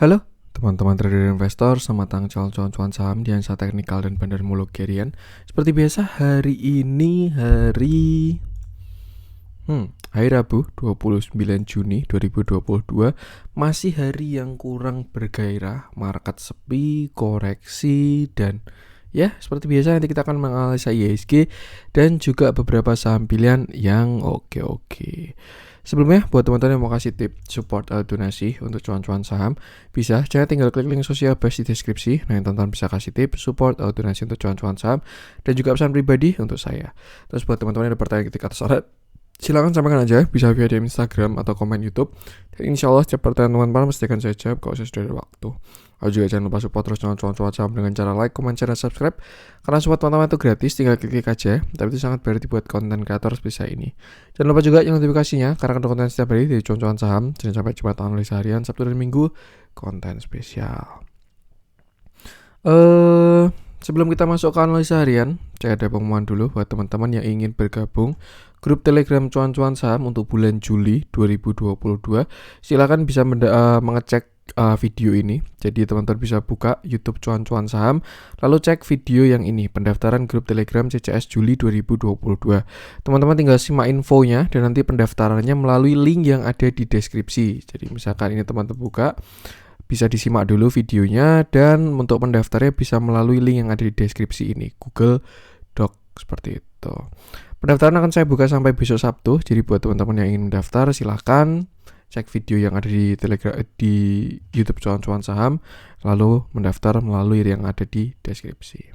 Halo teman-teman trader investor, selamat datang cuan-cuan saham di Ansa Teknikal dan Bandar Mulogerian. Seperti biasa hari ini hari Rabu 29 Juni 2022, masih hari yang kurang bergairah, market sepi, koreksi, dan ya seperti biasa nanti kita akan menganalisa IHSG dan juga beberapa saham pilihan yang oke. Sebelumnya, buat teman-teman yang mau kasih tip support donasi untuk cuan-cuan saham, bisa jangan tinggal klik link sosial base di deskripsi. Nah, yang teman-teman bisa kasih tip support donasi untuk cuan-cuan saham dan juga pesan pribadi untuk saya. Terus buat teman-teman yang ada pertanyaan ketik atas syarat, silakan sampaikan aja, bisa via DM Instagram atau komen YouTube. Dan insya Allah setiap pertanyaan teman-teman mesti akan saya jawab kalau saya sudah ada waktu. Lalu juga jangan lupa support terus cuan-cuan saham dengan cara like, comment, share, dan subscribe. Karena support teman-teman itu gratis, tinggal klik aja. Tapi itu sangat berarti buat konten kreator seperti saya ini. Jangan lupa juga yang notifikasinya, karena ada konten setiap hari dari cuan-cuan saham. Dan sampai Jumat analisa harian, Sabtu dan Minggu, konten spesial. Sebelum kita masuk ke analisa harian, saya ada pengumuman dulu buat teman-teman yang ingin bergabung grup Telegram cuan-cuan saham untuk bulan Juli 2022. Silakan bisa mengecek video ini. Jadi teman-teman bisa buka YouTube cuan-cuan saham, lalu cek video yang ini, pendaftaran grup Telegram CCS Juli 2022. Teman-teman tinggal simak infonya dan nanti pendaftarannya melalui link yang ada di deskripsi. Jadi misalkan ini teman-teman buka, bisa disimak dulu videonya, dan untuk pendaftarnya bisa melalui link yang ada di deskripsi ini, Google Doc seperti itu. Pendaftaran akan saya buka sampai besok Sabtu. Jadi buat teman-teman yang ingin mendaftar, silahkan cek video yang ada di Telegram, di YouTube cuan-cuan saham, lalu mendaftar melalui yang ada di deskripsi.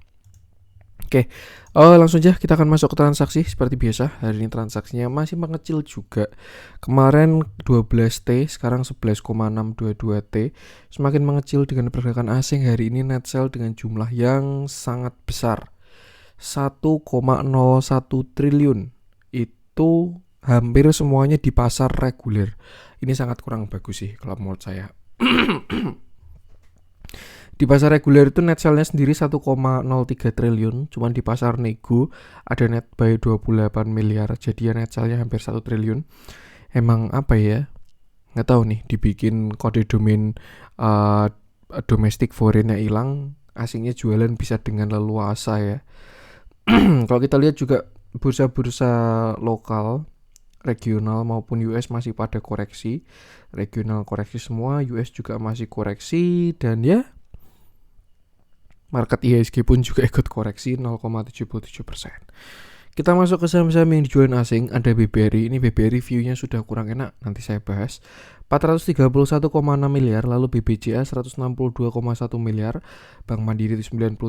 Oke, langsung aja kita akan masuk ke transaksi seperti biasa. Hari ini transaksinya masih mengecil juga. Kemarin 12T, sekarang 11,622T. Semakin mengecil dengan pergerakan asing. Hari ini net sell dengan jumlah yang sangat besar, 1,01 triliun. Itu hampir semuanya di pasar reguler. Ini sangat kurang bagus sih kalau menurut saya. Di pasar reguler itu net sell-nya sendiri 1,03 triliun, cuman di pasar nego ada net buy 28 miliar, jadi net sell-nya hampir 1 triliun. Emang apa ya? Nggak tahu nih, dibikin kode domain domestic foreign-nya hilang, asingnya jualan bisa dengan leluasa ya. Kalau kita lihat juga bursa-bursa lokal, regional maupun US masih pada koreksi. Regional koreksi semua, US juga masih koreksi, dan ya market IHSG pun juga ikut koreksi 0,77%. Kita masuk ke saham-saham yang dijual asing. Ada BBRI. Ini BBRI view-nya sudah kurang enak, nanti saya bahas. 431,6 miliar, lalu BBCA 162,1 miliar, Bank Mandiri 97,1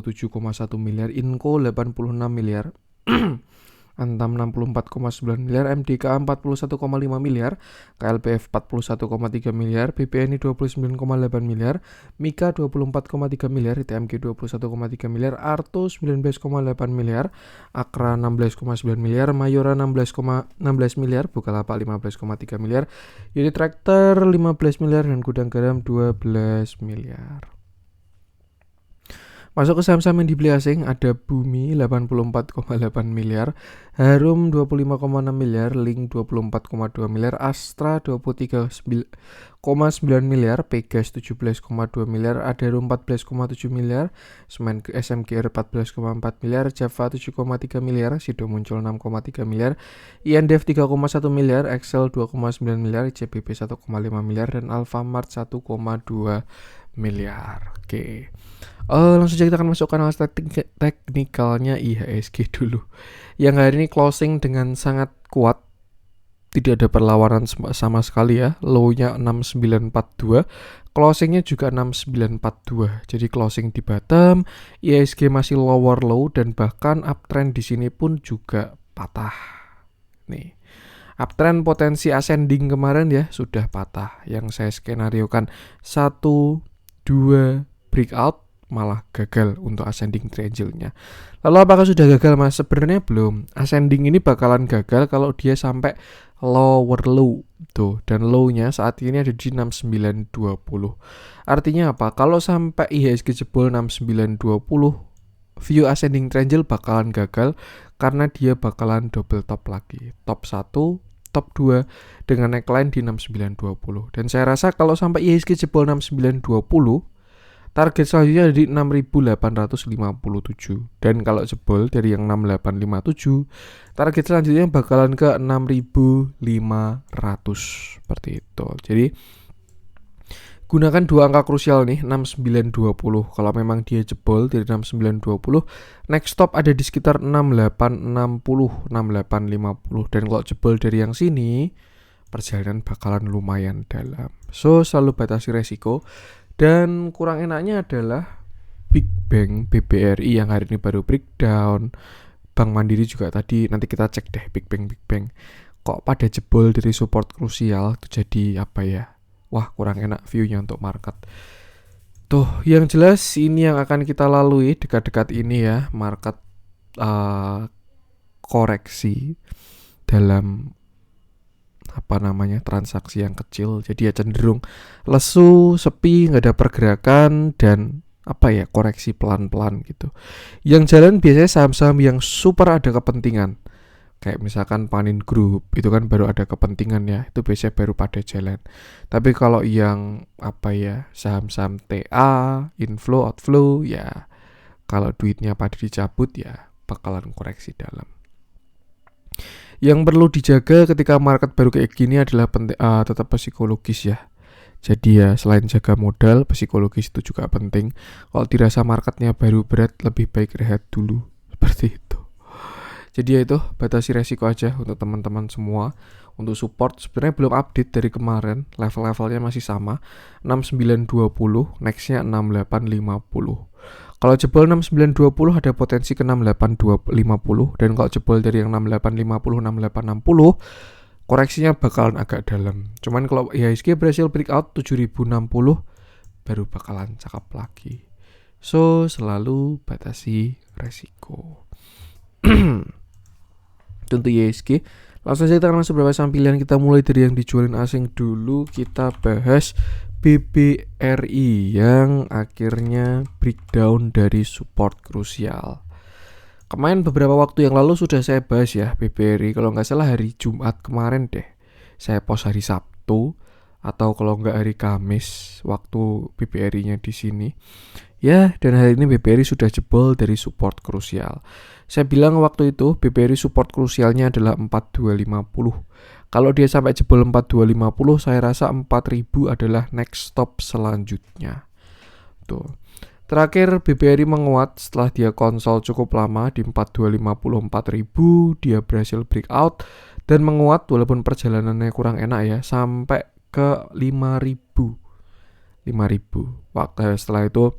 miliar, Inco 86 miliar, Antam 64,9 miliar, MDKA 41,5 miliar, KLPF 41,3 miliar, BPNI 29,8 miliar, Mika 24,3 miliar, ITMG 21,3 miliar, Arto 19,8 miliar, Akra 16,9 miliar, Mayora 16 miliar, Bukalapak 15,3 miliar, Unitractor 15 miliar, dan Gudang Garam 12 miliar. Masuk ke saham-saham yang dibeli asing, ada Bumi 84,8 miliar, Harum 25,6 miliar, Link 24,2 miliar, Astra 23,9 miliar, Pegas 17,2 miliar, Adaro 14,7 miliar, Semen SMGR 14,4 miliar, Java 7,3 miliar, Sido Muncul 6,3 miliar, INDEF 3,1 miliar, Excel 2,9 miliar, CBP 1,5 miliar, dan Alfamart 1,2 miliar. Oke. Langsung saja kita akan masuk ke analisa teknikalnya IHSG dulu. Yang hari ini closing dengan sangat kuat, tidak ada perlawanan sama sekali ya. Low-nya 6942, closingnya juga 6942. Jadi closing di bottom, IHSG masih lower low, dan bahkan uptrend di sini pun juga patah. Nih, uptrend potensi ascending kemarin ya sudah patah. Yang saya skenariokan 1, 2 breakout, malah gagal untuk ascending triangle-nya. Lalu apakah sudah gagal mas? Sebenarnya belum. Ascending ini bakalan gagal kalau dia sampai lower low tuh, dan low-nya saat ini ada di 6920. Artinya apa? Kalau sampai IHSG jebol 6920, view ascending triangle bakalan gagal karena dia bakalan double top lagi. Top 1, top 2 dengan neckline di 6920. Dan saya rasa kalau sampai IHSG jebol 6920, target selanjutnya ada di 6857. Dan kalau jebol dari yang 6857, target selanjutnya bakalan ke 6500 seperti itu. Jadi gunakan dua angka krusial nih, 6920. Kalau memang dia jebol dari 6920, next stop ada di sekitar 6860, 6850. Dan kalau jebol dari yang sini, perjalanan bakalan lumayan dalam. So, selalu batasi resiko. Dan kurang enaknya adalah Big Bang BBRI yang hari ini baru breakdown. Bank Mandiri juga tadi, nanti kita cek deh Big Bang. Kok pada jebol dari support krusial, itu jadi apa ya? Wah, kurang enak view-nya untuk market. Tuh, yang jelas ini yang akan kita lalui dekat-dekat ini ya, market koreksi dalam transaksi yang kecil. Jadi ya cenderung lesu, sepi, nggak ada pergerakan, dan koreksi pelan-pelan gitu. Yang jalan biasanya saham-saham yang super ada kepentingan. Kayak misalkan Panin Group, itu kan baru ada kepentingan ya, itu biasanya baru pada jalan. Tapi kalau yang saham-saham TA, inflow, outflow, ya kalau duitnya pada dicabut ya bakalan koreksi dalam. Yang perlu dijaga ketika market baru kayak gini adalah tetap psikologis ya. Jadi ya selain jaga modal, psikologis itu juga penting. Kalau dirasa marketnya baru berat, lebih baik rehat dulu. Seperti itu. Jadi ya itu, batasi resiko aja untuk teman-teman semua. Untuk support sebenarnya belum update dari kemarin, level-levelnya masih sama, 6920, nextnya 6850. Kalau jebol 6920 ada potensi ke 6850, dan kalau jebol dari yang 6850, 6860, koreksinya bakalan agak dalam. Cuman kalau IHSG berhasil breakout 7060, baru bakalan cakep lagi. So, selalu batasi resiko. Untuk IHSG, langsung saja kita akan masuk beberapa saham pilihan. Kita mulai dari yang dijualin asing dulu. Kita bahas BBRI yang akhirnya breakdown dari support krusial. Kemarin beberapa waktu yang lalu sudah saya bahas ya BBRI, kalau nggak salah hari Jumat kemarin deh. Saya post hari Sabtu atau kalau nggak hari Kamis waktu BBRI-nya di sini. Ya, dan hari ini BBRI sudah jebol dari support krusial. Saya bilang waktu itu BBRI support krusialnya adalah 4250. Kalau dia sampai jebol 4250, saya rasa 4000 adalah next stop selanjutnya. Tuh. Terakhir BBRI menguat setelah dia konsol cukup lama di 4250, 4000, dia berhasil breakout dan menguat walaupun perjalanannya kurang enak ya, sampai ke 5000. Waktu setelah itu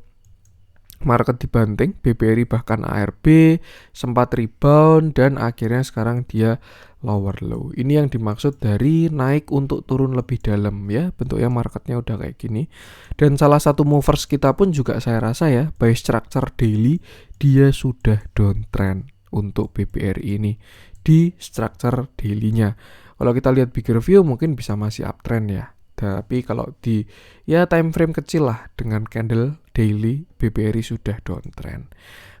market dibanting, BBRI bahkan ARB sempat rebound dan akhirnya sekarang dia lower low. Ini yang dimaksud dari naik untuk turun lebih dalam ya, bentuknya marketnya udah kayak gini. Dan salah satu movers kita pun juga saya rasa ya, by structure daily dia sudah downtrend untuk BBRI ini di structure daily-nya. Kalau kita lihat bigger view mungkin bisa masih uptrend ya. Tapi kalau di time frame kecil lah dengan candle daily, BBRI sudah downtrend.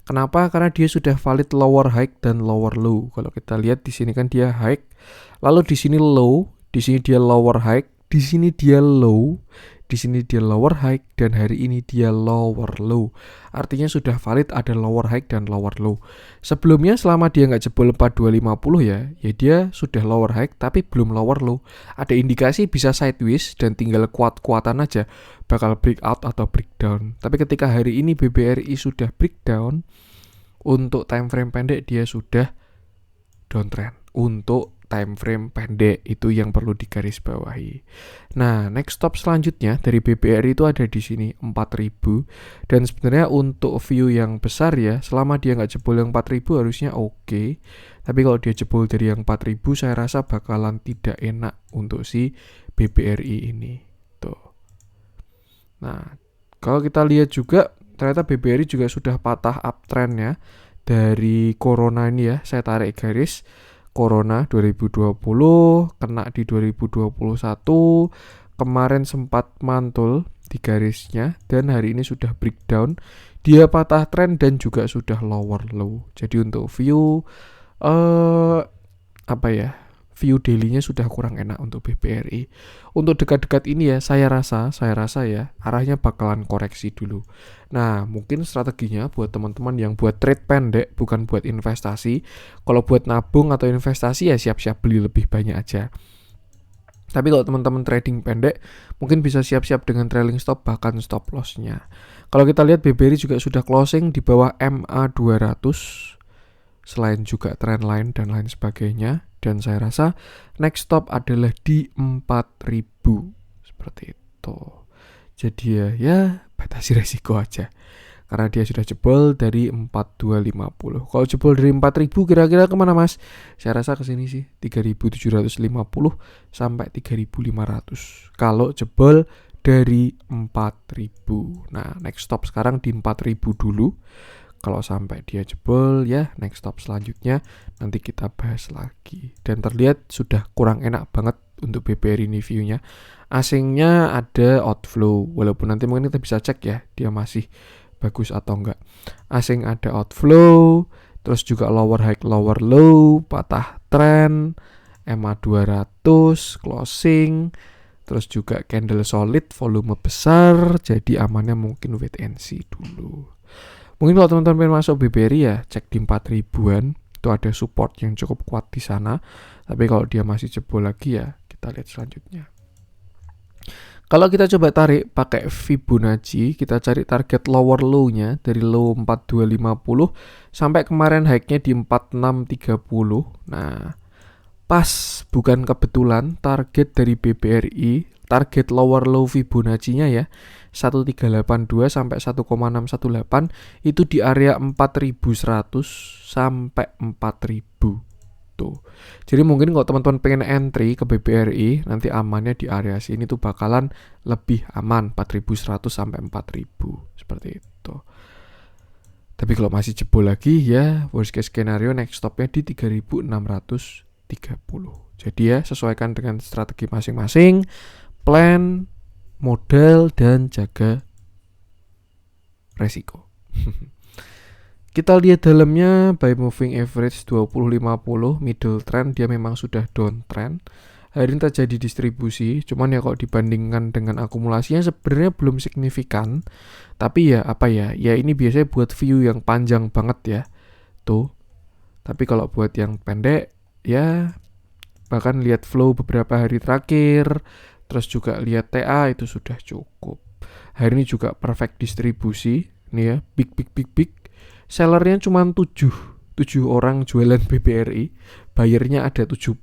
Kenapa? Karena dia sudah valid lower high dan lower low. Kalau kita lihat di sini kan dia high, lalu di sini low, di sini dia lower high, di sini dia low, di sini dia lower high, dan hari ini dia lower low. Artinya sudah valid ada lower high dan lower low. Sebelumnya selama dia nggak jebol 4250 ya dia sudah lower high tapi belum lower low. Ada indikasi bisa sideways dan tinggal kuat-kuatan aja bakal breakout atau breakdown. Tapi ketika hari ini BBRI sudah breakdown, untuk time frame pendek dia sudah downtrend. Untuk time frame pendek itu yang perlu digarisbawahi. Nah, next stop selanjutnya dari BBRI itu ada di sini 4000, dan sebenarnya untuk view yang besar ya, selama dia nggak jebol yang 4000 harusnya oke. Tapi kalau dia jebol dari yang 4000 saya rasa bakalan tidak enak untuk si BBRI ini. Tuh. Nah, kalau kita lihat juga ternyata BBRI juga sudah patah uptrend ya dari Corona ini ya. Saya tarik garis Corona 2020 kena di 2021, kemarin sempat mantul di garisnya dan hari ini sudah breakdown, dia patah trend dan juga sudah lower low. Jadi untuk view view daily-nya sudah kurang enak untuk BBRI. Untuk dekat-dekat ini ya, saya rasa ya arahnya bakalan koreksi dulu. Nah, mungkin strateginya buat teman-teman yang buat trade pendek, bukan buat investasi. Kalau buat nabung atau investasi ya siap-siap beli lebih banyak aja. Tapi kalau teman-teman trading pendek, mungkin bisa siap-siap dengan trailing stop bahkan stop loss-nya. Kalau kita lihat BBRI juga sudah closing di bawah MA 200, selain juga trendline dan lain sebagainya. Dan saya rasa next stop adalah di 4000, seperti itu. Jadi ya batasi resiko aja. Karena dia sudah jebol dari 4250. Kalau jebol dari 4000 kira-kira kemana mas? Saya rasa kesini sih 3750 sampai 3500. Kalau jebol dari 4000. Nah next stop sekarang di 4000 dulu. Kalau sampai dia jebol ya next stop selanjutnya nanti kita bahas lagi. Dan terlihat sudah kurang enak banget untuk BBRI ini view-nya. Asingnya ada outflow. Walaupun nanti mungkin kita bisa cek ya dia masih bagus atau enggak. Asing ada outflow, terus juga lower high lower low, patah trend, MA 200 closing, terus juga candle solid, volume besar, jadi amannya mungkin wait and see dulu. Mungkin kalau teman-teman pengen masuk BBRI ya cek di 4000-an, itu ada support yang cukup kuat di sana. Tapi kalau dia masih jebol lagi ya kita lihat selanjutnya. Kalau kita coba tarik pakai Fibonacci, kita cari target lower low-nya dari low 4250 sampai kemarin high-nya di 4630. Nah, pas bukan kebetulan target dari BBRI, target lower low Fibonacci-nya ya 1382 sampai 1,618 itu di area 4100 sampai 4000. Jadi mungkin kalau teman-teman pengen entry ke BBRI nanti amannya di area sini tuh bakalan lebih aman 4100 sampai 4000 seperti itu. Tapi kalau masih jebol lagi ya worst case scenario next stopnya di 3630. Jadi ya sesuaikan dengan strategi masing-masing, plan, modal dan jaga resiko. Kita lihat dalamnya by moving average 20-50 middle trend dia memang sudah downtrend. Hari ini terjadi distribusi, cuman ya kalau dibandingkan dengan akumulasinya sebenarnya belum signifikan. Tapi ya apa ya? Ya ini biasanya buat view yang panjang banget ya. Tuh. Tapi kalau buat yang pendek ya bahkan lihat flow beberapa hari terakhir, terus juga lihat TA itu sudah cukup. Hari ini juga perfect distribusi. Nih ya, big. Sellernya cuma 7 orang jualan BBRI, buyernya ada 70.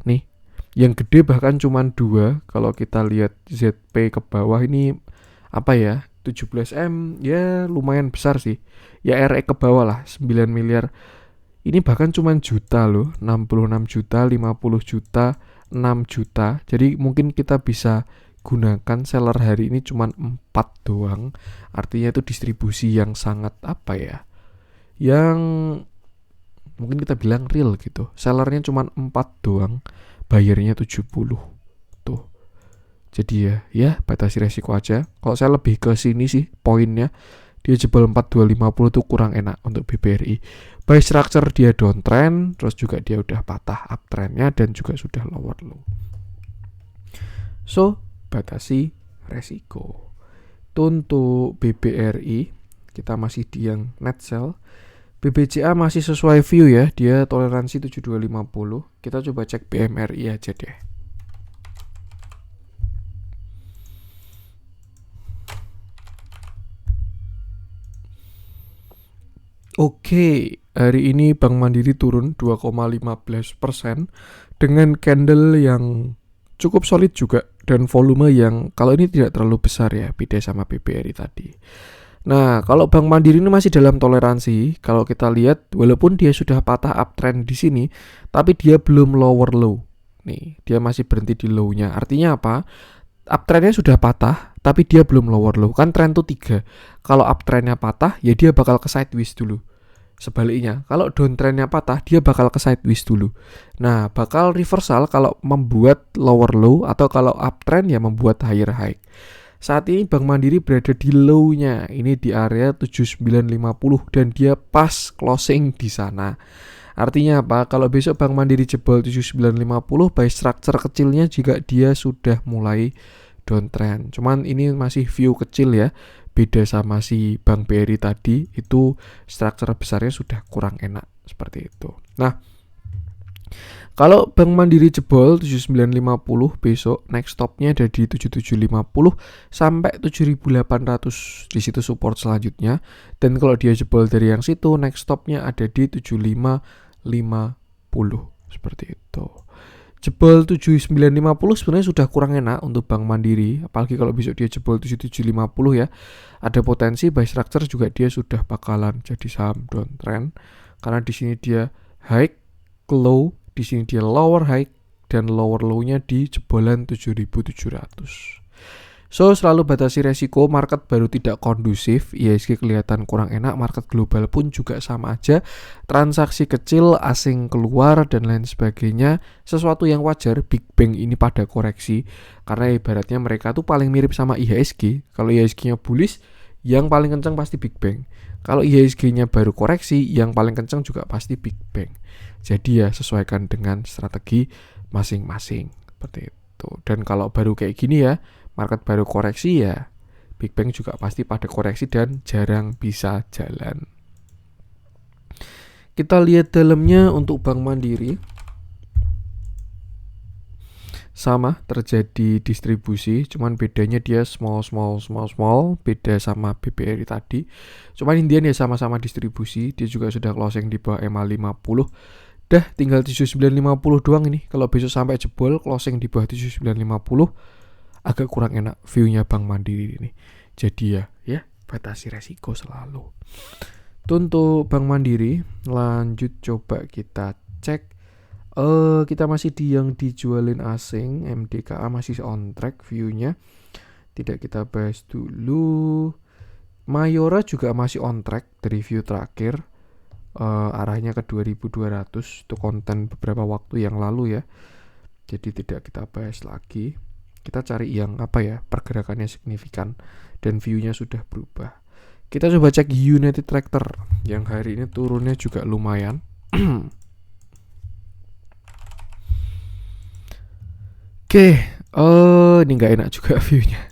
Nih, yang gede bahkan cuma 2. Kalau kita lihat ZP ke bawah ini apa ya? 17M ya lumayan besar sih. Ya RE ke bawah lah 9 miliar. Ini bahkan cuma juta loh, 66 juta, 50 juta, 6 juta. Jadi mungkin kita bisa gunakan seller hari ini cuma 4 doang. Artinya itu distribusi yang sangat apa ya, yang mungkin kita bilang real gitu. Sellernya cuma 4 doang, buyernya 70. Tuh. Jadi ya batasi resiko aja. Kalau saya lebih ke sini sih poinnya, dia jebol 4250 tuh kurang enak untuk BBRI. By structure dia downtrend, terus juga dia udah patah uptrendnya dan juga sudah lower low. So batasi resiko. Untuk BBRI kita masih di yang net sell. BBCA masih sesuai view ya, dia toleransi 7250. Kita coba cek BMRI aja deh. Oke, hari ini Bank Mandiri turun 2,15% dengan candle yang cukup solid juga dan volume yang kalau ini tidak terlalu besar ya, beda sama BBRI tadi. Nah, kalau Bank Mandiri ini masih dalam toleransi. Kalau kita lihat walaupun dia sudah patah uptrend di sini, tapi dia belum lower low. Nih, dia masih berhenti di low-nya. Artinya apa? Uptrendnya sudah patah, tapi dia belum lower low. Kan trend tuh 3. Kalau uptrendnya patah, ya dia bakal ke sideways dulu. Sebaliknya, kalau downtrendnya patah, dia bakal ke sideways dulu. Nah, bakal reversal kalau membuat lower low atau kalau uptrend ya membuat higher high. Saat ini Bank Mandiri berada di low-nya, ini di area 7950 dan dia pas closing di sana. Artinya apa? Kalau besok Bank Mandiri jebol 7950, buy structure kecilnya jika dia sudah mulai downtrend. Cuman ini masih view kecil ya. Beda sama si Bank BRI tadi, itu structure besarnya sudah kurang enak seperti itu. Nah, kalau Bank Mandiri jebol 7950 besok, next stopnya ada di 7750 sampai 7800. Di situ support selanjutnya. Dan kalau dia jebol dari yang situ, next stopnya ada di 7550. Seperti itu. Jebol 7950 sebenarnya sudah kurang enak untuk Bank Mandiri, apalagi kalau besok dia jebol 7750 ya. Ada potensi buy structure juga dia sudah bakalan jadi saham downtrend karena di sini dia high low, di sini dia lower high dan lower low-nya di jebolan 7700. So, selalu batasi resiko, market baru tidak kondusif, IHSG kelihatan kurang enak, market global pun juga sama aja, transaksi kecil, asing keluar, dan lain sebagainya, sesuatu yang wajar. Big Bang ini pada koreksi, karena ibaratnya mereka tuh paling mirip sama IHSG. Kalau IHSG-nya bullish, yang paling kencang pasti Big Bang. Kalau IHSG-nya baru koreksi, yang paling kencang juga pasti Big Bang. Jadi ya sesuaikan dengan strategi masing-masing, seperti itu. Dan kalau baru kayak gini ya, market baru koreksi ya, Big Bang juga pasti pada koreksi dan jarang bisa jalan. Kita lihat dalamnya untuk Bank Mandiri. Sama, terjadi distribusi, cuman bedanya dia small, beda sama BBRI tadi. Cuman Indian ya sama-sama distribusi, dia juga sudah closing di bawah EMA 50. Dah tinggal 7950 doang ini. Kalau besok sampai jebol closing di bawah 7950, agak kurang enak view-nya Bank Mandiri ini. Jadi ya batasi resiko selalu. Itu untuk Bank Mandiri. Lanjut coba kita cek. Kita masih di yang dijualin asing, MDKA masih on track view-nya. Tidak kita bahas dulu. Mayora juga masih on track dari view terakhir. Arahnya ke 2200. Itu konten beberapa waktu yang lalu ya. Jadi tidak kita bahas lagi. Kita cari yang pergerakannya signifikan dan view-nya sudah berubah. Kita coba cek United Tractor yang hari ini turunnya juga lumayan. Oke, ini nggak enak juga view-nya.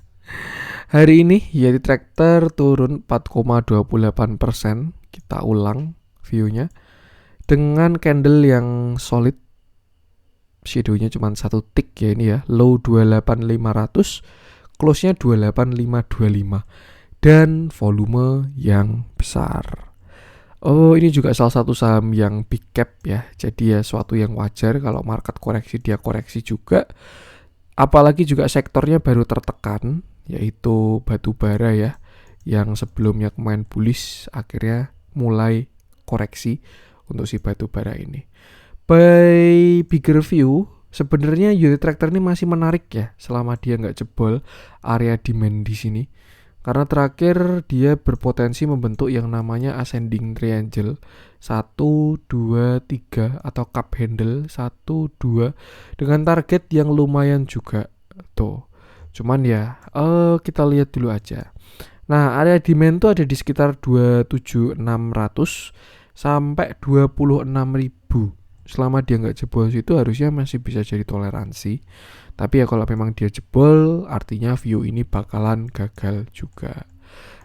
Hari ini United Tractor turun 4,28%. Kita ulang view-nya dengan candle yang solid. Shadow-nya cuma satu tick ya ini ya. Low 28500, close-nya 28525 dan volume yang besar. Ini juga salah satu saham yang big cap ya. Jadi ya suatu yang wajar kalau market koreksi dia koreksi juga. Apalagi juga sektornya baru tertekan, yaitu batu bara ya, yang sebelumnya kemarin bullish akhirnya mulai koreksi untuk si batu bara ini. By bigger view, sebenarnya United Tractor ini masih menarik ya selama dia nggak jebol area demand di sini. Karena terakhir dia berpotensi membentuk yang namanya ascending triangle 1, 2, 3 atau cup handle 1, 2 dengan target yang lumayan juga tuh. Cuman ya kita lihat dulu aja. Nah, area demand tuh ada di sekitar 27.600 sampai 26.000. Selama dia nggak jebol situ harusnya masih bisa jadi toleransi. Tapi ya kalau memang dia jebol, artinya view ini bakalan gagal juga.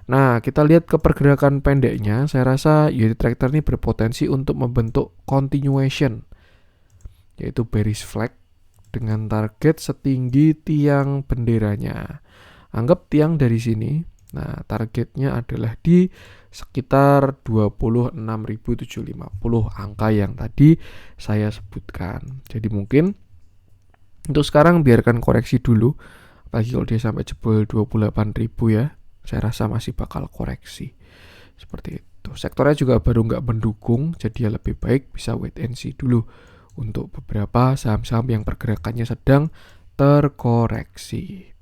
Nah, kita lihat ke pergerakan pendeknya. Saya rasa United Tractor ini berpotensi untuk membentuk continuation, yaitu bearish flag dengan target setinggi tiang benderanya. Anggap tiang dari sini. Nah, targetnya adalah di sekitar 26.750, angka yang tadi saya sebutkan. Jadi mungkin untuk sekarang biarkan koreksi dulu. Apalagi kalau dia sampai jebol 28.000 ya, saya rasa masih bakal koreksi. Seperti itu. Sektornya juga baru nggak mendukung, jadi ya lebih baik bisa wait and see dulu untuk beberapa saham-saham yang pergerakannya sedang terkoreksi.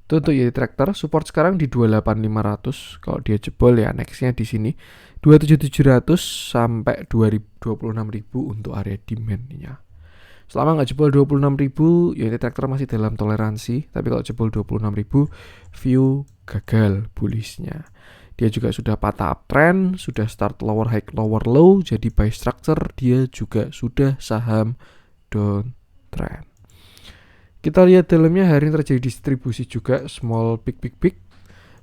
Itu untuk United Tractor, support sekarang di 28.500. Kalau dia jebol ya nextnya di sini 27.700 sampai 26.000 untuk area demand-nya. Selama nggak jebol 26.000, United Tractor masih dalam toleransi. Tapi kalau jebol 26.000, view gagal bullish-nya. Dia juga sudah patah uptrend, sudah start lower high lower low, jadi buy structure. Dia juga sudah saham downtrend. Kita lihat dalamnya hari ini terjadi distribusi juga, small big big big.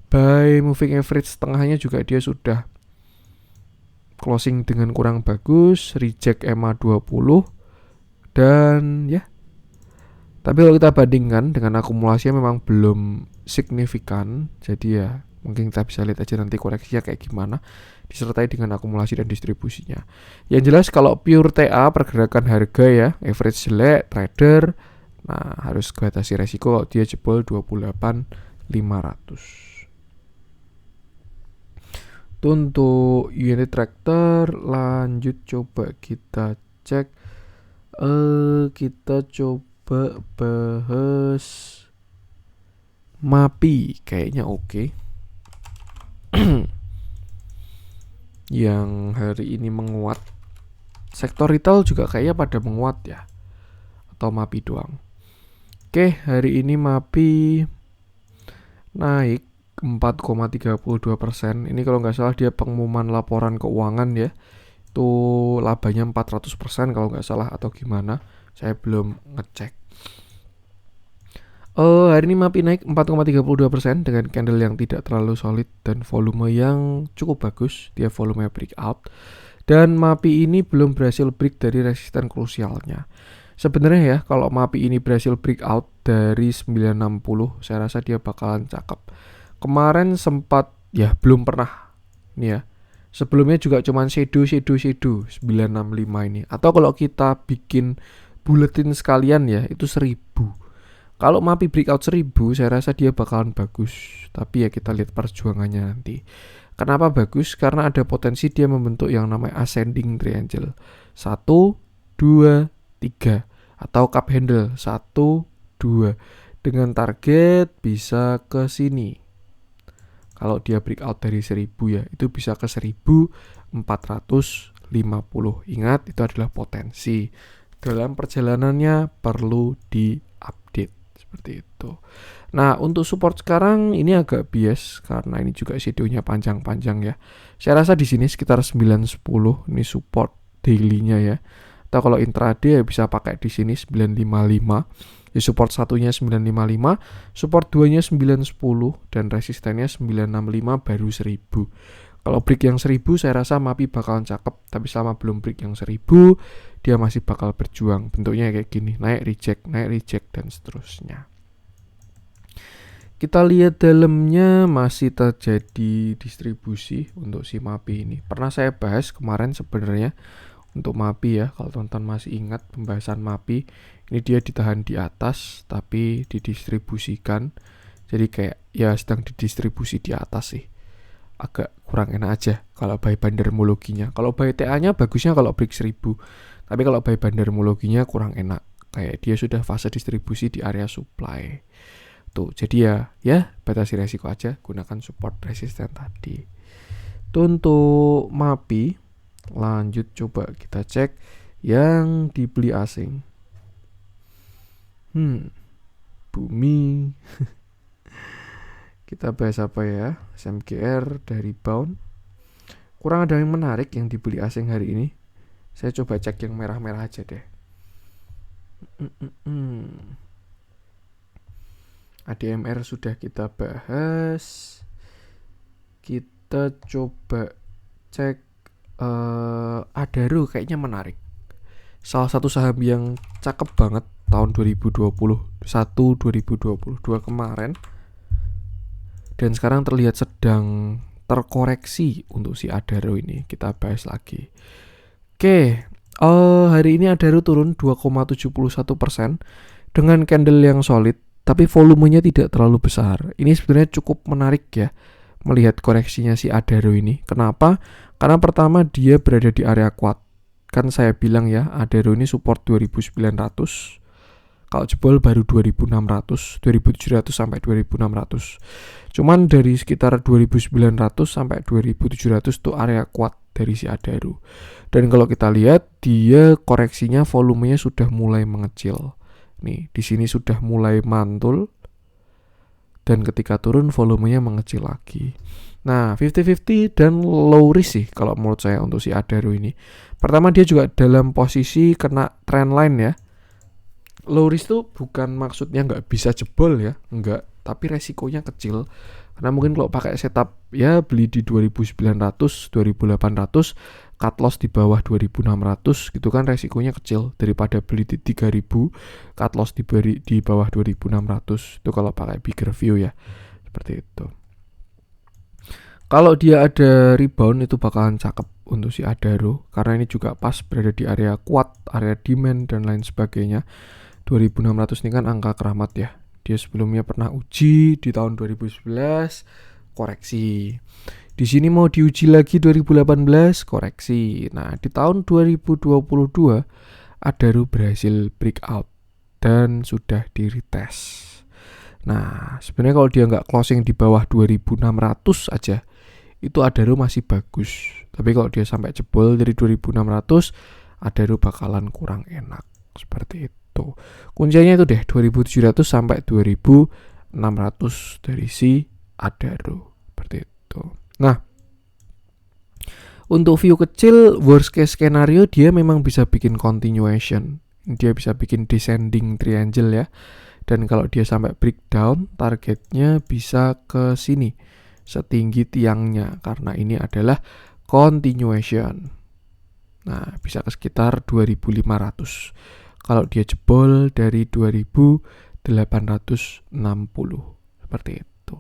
By moving average tengahnya juga dia sudah closing dengan kurang bagus, reject EMA 20 dan ya. Tapi kalau kita bandingkan dengan akumulasinya memang belum signifikan, jadi ya mungkin kita bisa lihat aja nanti koreksinya kayak gimana disertai dengan akumulasi dan distribusinya. Yang jelas kalau pure TA pergerakan harga ya, average jelek, trader, nah harus batasi resiko kalau dia jebol 28.500. Untuk unit tractor lanjut coba kita cek. Kita coba bahas MAPI, kayaknya oke. Yang hari ini menguat. Sektor retail juga kayaknya pada menguat ya. Atau MAPI doang. Oke, hari ini MAPI naik 4,32%. Ini kalau nggak salah dia pengumuman laporan keuangan ya. Itu labanya 400% kalau nggak salah atau gimana. Saya belum ngecek. Hari ini MAPI naik 4,32% dengan candle yang tidak terlalu solid dan volume yang cukup bagus. Dia volume breakout. Dan MAPI ini belum berhasil break dari resisten krusialnya. Sebenarnya ya, kalau MAPI ini berhasil breakout dari 960, saya rasa dia bakalan cakep. Kemarin sempat ya belum pernah nih ya. Sebelumnya juga cuman shadow 965 ini. Atau kalau kita bikin buletin sekalian ya, itu 1000. Kalau MAPI breakout 1000, saya rasa dia bakalan bagus. Tapi ya kita lihat perjuangannya nanti. Kenapa bagus? Karena ada potensi dia membentuk yang namanya ascending triangle. 1, 2, 3. Atau cup handle 1, 2. Dengan target bisa ke sini. Kalau dia breakout dari 1000 ya, itu bisa ke 1450. Ingat, itu adalah potensi. Dalam perjalanannya perlu diupdate. Seperti itu. Nah, untuk support sekarang ini agak bias karena ini juga shadownya panjang-panjang ya. Saya rasa di sini sekitar 910 ini support daily-nya ya. Atau kalau intraday ya bisa pakai di sini 955. Ya, support satunya 955, support 2-nya 910 dan resistennya 965 baru 1000. Kalau break yang 1000 saya rasa MAPI bakalan cakep, tapi selama belum break yang 1000 dia masih bakal berjuang. Bentuknya kayak gini, naik reject dan seterusnya. Kita lihat dalamnya masih terjadi distribusi untuk si MAPI ini. Pernah saya bahas kemarin sebenarnya untuk MAPI ya, kalau teman-teman masih ingat pembahasan MAPI, ini dia ditahan di atas tapi didistribusikan. Jadi kayak ya sedang didistribusi di atas sih. Agak kurang enak aja kalau by bandermologinya. Kalau by TA-nya bagusnya kalau break 1000. Tapi kalau by bandermologinya kurang enak. Kayak dia sudah fase distribusi di area supply. Tuh, jadi ya batasi resiko aja, gunakan support resisten tadi. Tuh untuk MAPI, lanjut coba kita cek yang dibeli asing. Bumi. Kita bahas apa ya? SMGR dari bound. Kurang ada yang menarik yang dibeli asing hari ini. Saya coba cek yang merah-merah aja deh. ADMR sudah kita bahas. Kita coba cek Adaro kayaknya menarik. Salah satu saham yang cakep banget tahun 2022 kemarin. Dan sekarang terlihat sedang terkoreksi untuk si Adaro ini. Kita bahas lagi. Oke, hari ini Adaro turun 2,71% dengan candle yang solid, tapi volumenya tidak terlalu besar. Ini sebenarnya cukup menarik ya, melihat koreksinya si Adaro ini. Kenapa? Karena pertama dia berada di area kuat. Kan saya bilang ya, Adaro ini support 2900. Kalau jebol baru 2600, 2700 sampai 2600. Cuman dari sekitar 2900 sampai 2700 itu area kuat dari si Adaro. Dan kalau kita lihat dia koreksinya volumenya sudah mulai mengecil. Nih, di sini sudah mulai mantul. dan ketika turun volumenya mengecil lagi. Nah, 50-50 dan low risk sih kalau menurut saya untuk si Adaro ini. Pertama, dia juga dalam posisi kena trend line ya. Low risk tuh bukan maksudnya nggak bisa jebol ya, nggak, tapi resikonya kecil. Karena mungkin kalau pakai setup ya beli di 2900, 2800, cut loss di bawah 2600 gitu kan resikonya kecil daripada beli di 3000, cut loss di bawah 2600. Itu kalau pakai bigger view ya. Seperti itu. Kalau dia ada rebound itu bakalan cakep untuk si Adaro karena ini juga pas berada di area kuat, area demand dan lain sebagainya. 2600 ini kan angka keramat ya. Dia sebelumnya pernah uji di tahun 2011, koreksi. Di sini mau diuji lagi 2018, koreksi. Nah, di tahun 2022 Adaro berhasil breakout dan sudah di retest. Nah, sebenarnya kalau dia nggak closing di bawah 2600 aja, itu Adaro masih bagus. Tapi kalau dia sampai jebol dari 2600, Adaro bakalan kurang enak. Seperti itu. Kuncinya itu deh 2700 sampai 2600 dari si Adaro. Seperti itu. Nah, untuk view kecil, worst case scenario dia memang bisa bikin continuation. Dia bisa bikin descending triangle ya. Dan kalau dia sampai breakdown, targetnya bisa ke sini, setinggi tiangnya, karena ini adalah continuation. Nah, bisa ke sekitar 2500. Kalau dia jebol dari 2860. Seperti itu.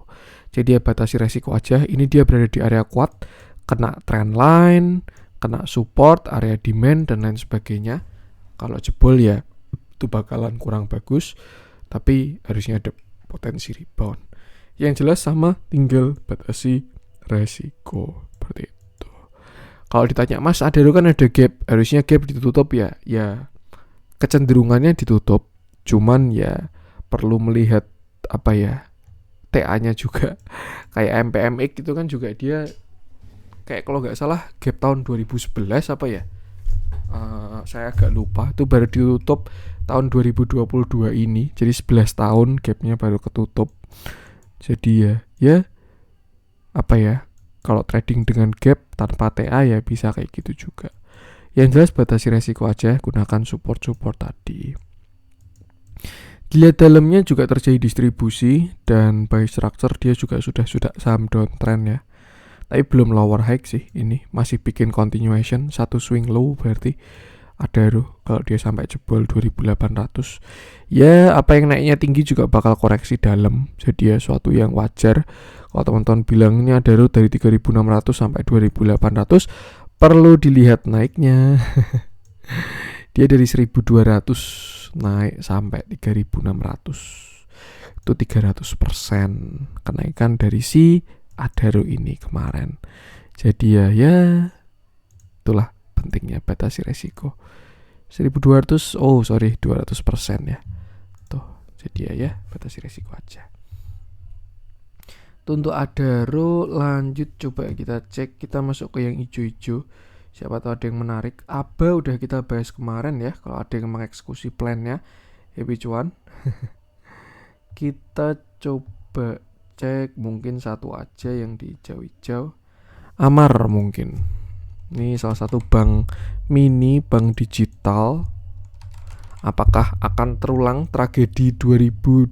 Jadi ya batasi resiko aja. Ini dia berada di area kuat, kena trend line, kena support, area demand, dan lain sebagainya. Kalau jebol ya itu bakalan kurang bagus. Tapi harusnya ada potensi rebound. Yang jelas sama, tinggal batasi resiko. Seperti itu. Kalau ditanya, Mas Adaro kan ada gap, harusnya gap ditutup ya. Ya kecenderungannya ditutup. Cuman ya perlu melihat apa ya, TA-nya juga. Kayak MPMX itu kan juga dia kayak kalau nggak salah gap tahun 2011 apa ya. Saya agak lupa, itu baru ditutup tahun 2022 ini. Jadi 11 tahun gapnya baru ketutup. Jadi ya apa ya, kalau trading dengan gap tanpa TA ya bisa kayak gitu juga. Yang jelas batasi resiko aja, gunakan support-support tadi. Dilihat dalamnya juga terjadi distribusi dan buy structure dia juga sudah saham downtrend ya. Tapi belum lower high sih ini, masih bikin continuation, satu swing low berarti Adaro kalau dia sampai jebol 2800. Ya, apa yang naiknya tinggi juga bakal koreksi dalam. Jadi ya suatu yang wajar. Kalau teman-teman bilangnya Adaro dari 3600 sampai 2800, perlu dilihat naiknya. Dia dari 1200 naik sampai 3600. Itu 300% kenaikan dari si Adaro ini kemarin. Jadi ya itulah pentingnya batasi resiko. 1200, 200% ya. Tuh, jadi ya batasi resiko aja. Tuh, untuk Adaro lanjut coba kita cek, kita masuk ke yang hijau-hijau. Siapa tahu ada yang menarik. ABA udah kita bahas kemarin ya, kalau ada yang mengeksekusi plannya. Happy cuan. Kita coba cek mungkin satu aja yang di hijau-hijau. Amar mungkin. Ini salah satu bank mini, bank digital. Apakah akan terulang tragedi 2020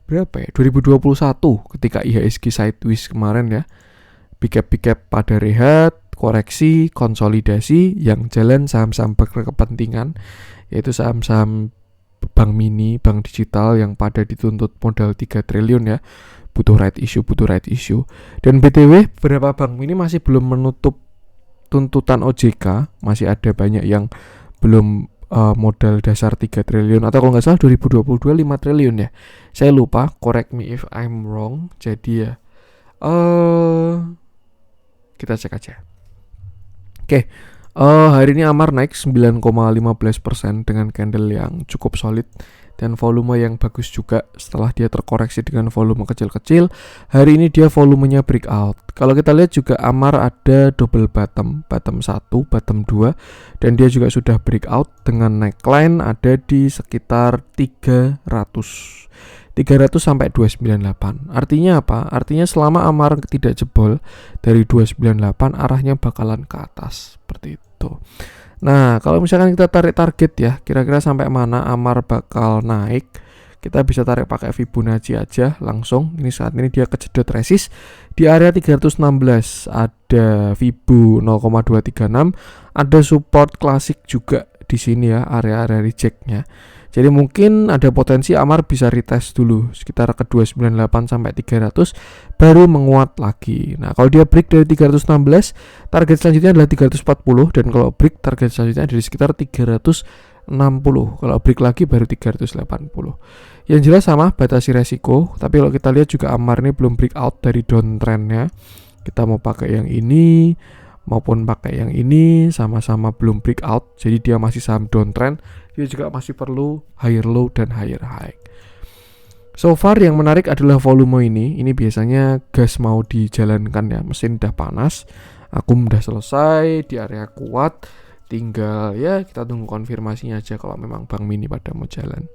berapa ya? 2021 ketika IHSG sideways kemarin ya. Big cap pada rehat, koreksi, konsolidasi, yang jalan saham-saham berkepentingan, yaitu saham-saham bank mini, bank digital yang pada dituntut modal 3 triliun ya. Butuh right issue. Dan BTW beberapa bank mini masih belum menutup tuntutan OJK, masih ada banyak yang belum modal dasar 3 triliun atau kalau nggak salah 2022 5 triliun ya. Saya lupa, correct me if I'm wrong. Jadi ya kita cek aja. Oke. Hari ini Amar naik 9,15% dengan candle yang cukup solid dan volume yang bagus juga. Setelah dia terkoreksi dengan volume kecil-kecil, hari ini dia volumenya breakout. Kalau kita lihat juga Amar ada double bottom 1, bottom 2, dan dia juga sudah breakout dengan neckline ada di sekitar 300 300 sampai 298. Artinya apa? Artinya selama Amar tidak jebol dari 298 arahnya bakalan ke atas seperti itu. Nah, kalau misalkan kita tarik target ya, kira-kira sampai mana Amar bakal naik, kita bisa tarik pakai Fibonacci aja langsung. Ini saat ini dia kejedot resist di area 316, ada Fibo 0,236, ada support klasik juga di sini ya, area-area rejectnya. Jadi mungkin ada potensi Amar bisa retest dulu sekitar ke 298 sampai 300 baru menguat lagi. Nah, kalau dia break dari 316, target selanjutnya adalah 340, dan kalau break target selanjutnya dari sekitar 360. Kalau break lagi baru 380. Yang jelas sama, batasi resiko. Tapi kalau kita lihat juga Amar ini belum breakout dari downtrendnya. Kita mau pakai yang ini maupun pakai yang ini sama-sama belum breakout. Jadi dia masih saham downtrend. Dia juga masih perlu higher low dan higher high. So far yang menarik adalah volume ini. Ini biasanya gas mau dijalankan ya, mesin udah panas, akum udah selesai, di area kuat, tinggal ya kita tunggu konfirmasinya aja kalau memang Bank Mini pada mau jalan.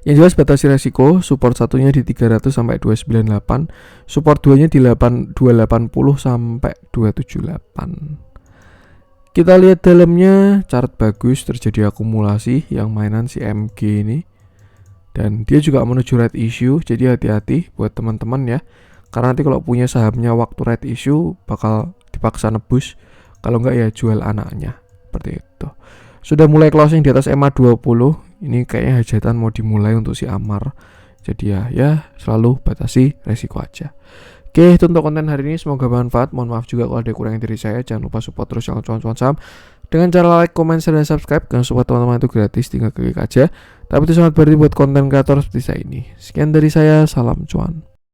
Yang jelas batasi resiko, support satunya di 300 sampai 298, support 2-nya di 280 sampai 278. Kita lihat dalamnya, chart bagus, terjadi akumulasi yang mainan si MG ini. Dan dia juga menuju red issue, jadi hati-hati buat teman-teman ya. Karena nanti kalau punya sahamnya waktu red issue bakal dipaksa nebus, kalau enggak ya jual anaknya. Seperti itu. Sudah mulai closing di atas EMA 20. Ini kayaknya hajatan mau dimulai untuk si Amar. Jadi ya selalu batasi resiko aja. Oke, itu untuk konten hari ini, semoga bermanfaat. Mohon maaf juga kalau ada kurangnya dari saya. Jangan lupa support terus channel cuan-cuan saham dengan cara like, comment, share, dan subscribe. Karena support teman-teman itu gratis, tinggal klik aja. Tapi itu sangat berarti buat konten kreator seperti saya ini. Sekian dari saya, salam cuan.